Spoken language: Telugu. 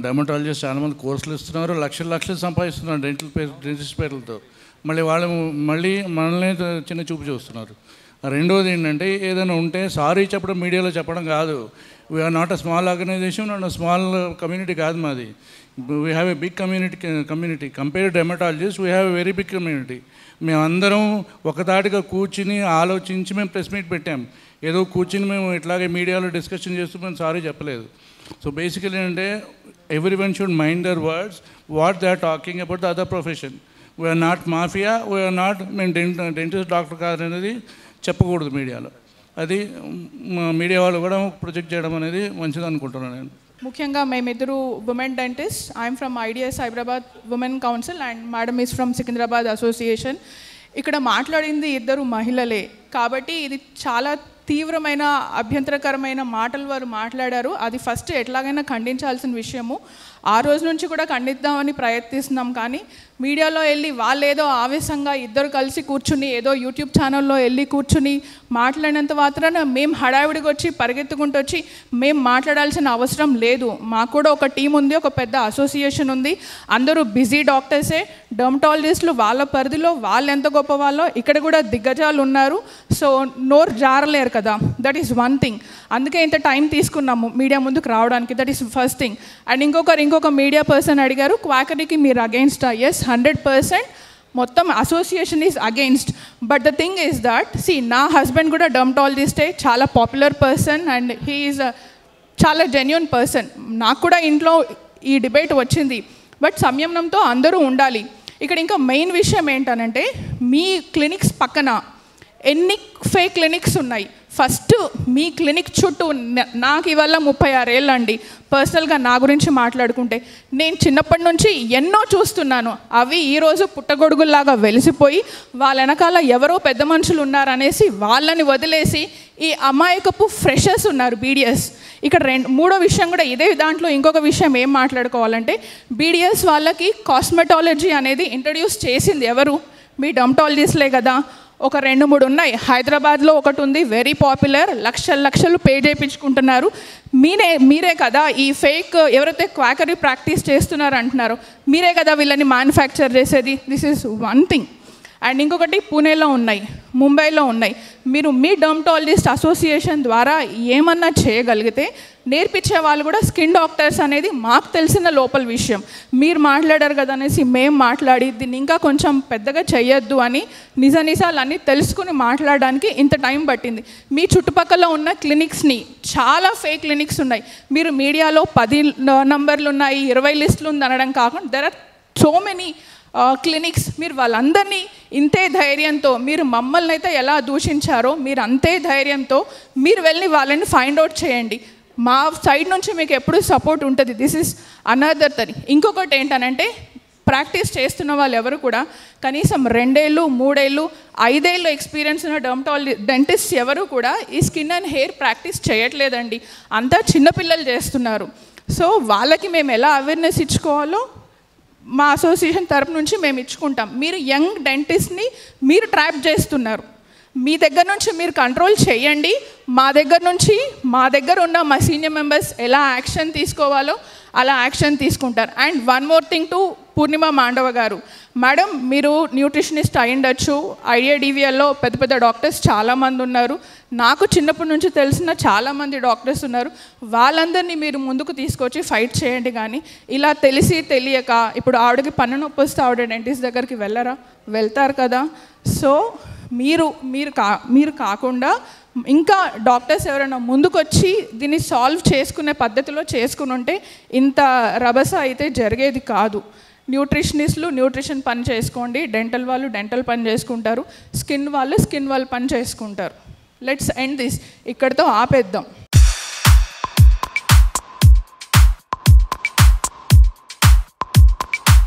డెర్మటాలజిస్ట్ చాలామంది కోర్సులు ఇస్తున్నారు, లక్షలు సంపాదిస్తున్నారు డెంటిస్ట్ పేర్లతో. మళ్ళీ మనల్ని చిన్న చూపు చూస్తున్నారు. రెండోది ఏంటంటే, ఏదైనా ఉంటే సారీ చెప్పడం మీడియాలో చెప్పడం కాదు. We are not a small organization and small community కాదు మాది. We have a big community compare dermatologist. We have a very big community. మేమందరం ఒకతాటిగా కూర్చుని ఆలోచించి మేము ప్రెస్ మీట్ పెట్టాం. ఏదో కూర్చుని మేము ఇట్లాగే మీడియాలో డిస్కషన్ చేస్తూ మేము సారీ చెప్పలేదు. సో బేసికలీ అంటే everyone should mind their words what they are talking about the other profession. We are not mafia, we are not మేము డెంటిస్ట్ డాక్టర్ కాదు అనేది చెప్పకూడదు మీడియాలో. అది మీడియా వాళ్ళు కూడా ప్రొజెక్ట్ చేయడం అనేది మంచిది అనుకుంటున్నాను నేను. ముఖ్యంగా మేమిద్దరు women dentist. I'm from IDS Hyderabad women council and madam is from Secunderabad association. ఇక్కడ మాట్లాడింది ఇద్దరు మహిళలే కాబట్టి ఇది చాలా తీవ్రమైన అభ్యంతరకరమైన మాటలు వారు మాట్లాడారు. అది ఫస్ట్ ఎట్లాగైనా ఖండించాల్సిన విషయము. ఆ రోజు నుంచి కూడా ఖండిద్దామని ప్రయత్నిస్తున్నాం. కానీ మీడియాలో వెళ్ళి వాళ్ళు ఏదో ఆవేశంగా ఇద్దరు కలిసి కూర్చుని ఏదో యూట్యూబ్ ఛానల్లో వెళ్ళి కూర్చుని మాట్లాడినంత మాత్రాన మేము హడావిడికి వచ్చి పరిగెత్తుకుంటూ వచ్చి మేము మాట్లాడాల్సిన అవసరం లేదు. మాకు కూడా ఒక టీం ఉంది, ఒక పెద్ద అసోసియేషన్ ఉంది. అందరూ బిజీ డాక్టర్సే, డర్మటాలజిస్టులు వాళ్ళ పరిధిలో వాళ్ళు ఎంత గొప్ప వాళ్ళో ఇక్కడ కూడా దిగ్గజాలు ఉన్నారు. సో నోరు జారలేరు కదా, దట్ ఈస్ వన్ థింగ్. అందుకే ఇంత టైం తీసుకున్నాము మీడియా ముందుకు రావడానికి. That is first thing. And ఇంకొక మీడియా పర్సన్ అడిగారు క్వాకరీకి మీరు అగెయిన్స్టా? ఎస్, 100% మొత్తం association is against. But the thing is that నా హస్బెండ్ కూడా డర్మటాలజిస్టే, చాలా popular person and he is చాలా జెన్యూన్ పర్సన్. నాకు కూడా ఇంట్లో ఈ డిబేట్ వచ్చింది. బట్ సంయమనంతో అందరూ ఉండాలి. ఇక్కడ ఇంకా మెయిన్ విషయం ఏంటనంటే, మీ క్లినిక్స్ పక్కన ఎన్ని ఫేక్ క్లినిక్స్ ఉన్నాయి. ఫస్ట్ మీ క్లినిక్ చుట్టూ నాకు ఇవాళ 36 ఏళ్ళు అండి. పర్సనల్గా నా గురించి మాట్లాడుకుంటే నేను చిన్నప్పటి నుంచి ఎన్నో చూస్తున్నాను. అవి ఈరోజు పుట్టగొడుగుల్లాగా వెలిసిపోయి వాళ్ళ వెనకాల ఎవరో పెద్ద మనుషులు ఉన్నారనేసి వాళ్ళని వదిలేసి ఈ అమాయకపు ఫ్రెషర్స్ ఉన్నారు బీడిఎస్. ఇక్కడ మూడో విషయం కూడా ఇదే దాంట్లో ఇంకొక విషయం ఏం మాట్లాడుకోవాలంటే, బీడిఎస్ వాళ్ళకి కాస్మెటాలజీ అనేది ఇంట్రడ్యూస్ చేసింది ఎవరు? మీ డర్మటాలజిస్ట్లే కదా. ఒక 2-3 ఉన్నాయి. హైదరాబాద్లో ఒకటి ఉంది, వెరీ పాపులర్, లక్షలు పే చేయించుకుంటున్నారు. మీరే కదా ఈ ఫేక్ ఎవరైతే క్వాకరీ ప్రాక్టీస్ చేస్తున్నారు అంటున్నారు, మీరే కదా వీళ్ళని మ్యానుఫ్యాక్చర్ చేసేది. This is one thing. And ఇంకొకటి పూణేలో ఉన్నాయి, ముంబైలో ఉన్నాయి. మీరు మీ డర్మటాలజిస్ట్ అసోసియేషన్ ద్వారా ఏమన్నా చేయగలిగితే నేర్పించే వాళ్ళు కూడా స్కిన్ డాక్టర్స్ అనేది మాకు తెలిసిన లోపల విషయం. మీరు మాట్లాడారు కదా అనేసి మేము మాట్లాడి దీన్ని ఇంకా కొంచెం పెద్దగా చేయొద్దు అని నిజాలన్నీ తెలుసుకుని మాట్లాడడానికి ఇంత టైం పట్టింది. మీ చుట్టుపక్కల ఉన్న క్లినిక్స్ని చాలా ఫేక్ క్లినిక్స్ ఉన్నాయి. మీరు మీడియాలో 10 నంబర్లు ఉన్నాయి, 20 లిస్టులు ఉంది అనడం కాకుండా there are so many clinics. మీరు వాళ్ళందరినీ ఇంతే ధైర్యంతో, మీరు మమ్మల్ని అయితే ఎలా దూషించారో మీరు అంతే ధైర్యంతో మీరు వెళ్ళి వాళ్ళని ఫైండ్ అవుట్ చేయండి. మా సైడ్ నుంచి మీకు ఎప్పుడు సపోర్ట్ ఉంటుంది. This is another thing. ఇంకొకటి ఏంటనంటే, ప్రాక్టీస్ చేస్తున్న వాళ్ళు ఎవరు కూడా కనీసం 2 ఏళ్ళు 3 ఏళ్ళు 5 ఏళ్ళు ఎక్స్పీరియన్స్ ఉన్న డెంటిస్ట్ ఎవరు కూడా ఈ స్కిన్ అండ్ హెయిర్ ప్రాక్టీస్ చేయట్లేదండి. అంతా చిన్నపిల్లలు చేస్తున్నారు. సో వాళ్ళకి మేము ఎలా అవేర్నెస్ ఇచ్చుకోవాలో మా అసోసియేషన్ తరపు నుంచి మేము ఇచ్చుకుంటాం. మీరు యంగ్ డెంటిస్ట్ని మీరు ట్రాప్ చేస్తున్నారు. మీ దగ్గర నుంచి మీరు కంట్రోల్ చేయండి. మా దగ్గర ఉన్న మా సీనియర్ మెంబర్స్ ఎలా యాక్షన్ తీసుకోవాలో అలా యాక్షన్ తీసుకుంటారు. And one more thing to Purnima Mandava గారు, మేడం మీరు న్యూట్రిషనిస్ట్ అయ్యుండొచ్చు. ఐడియాడివిఎల్లో పెద్ద డాక్టర్స్ చాలామంది ఉన్నారు. నాకు చిన్నప్పటి నుంచి తెలిసిన చాలామంది డాక్టర్స్ ఉన్నారు. వాళ్ళందరినీ మీరు ముందుకు తీసుకొచ్చి ఫైట్ చేయండి. కానీ ఇలా తెలిసి తెలియక ఇప్పుడు ఆవిడకి పన్ను నొప్పి వస్తే ఆవిడ డెంటిస్ట్ దగ్గరికి వెళ్తారు కదా. సో మీరు కాకుండా ఇంకా డాక్టర్స్ ఎవరైనా ముందుకొచ్చి దీన్ని సాల్వ్ చేసుకునే పద్ధతిలో చేసుకుని ఉంటే ఇంత రభస అయితే జరిగేది కాదు. న్యూట్రిషనిస్టులు న్యూట్రిషన్ పని చేసుకోండి, డెంటల్ వాళ్ళు డెంటల్ పని చేసుకుంటారు, స్కిన్ వాళ్ళు పని చేసుకుంటారు. Let's end this. ఇక్కడితో ఆపేద్దాం.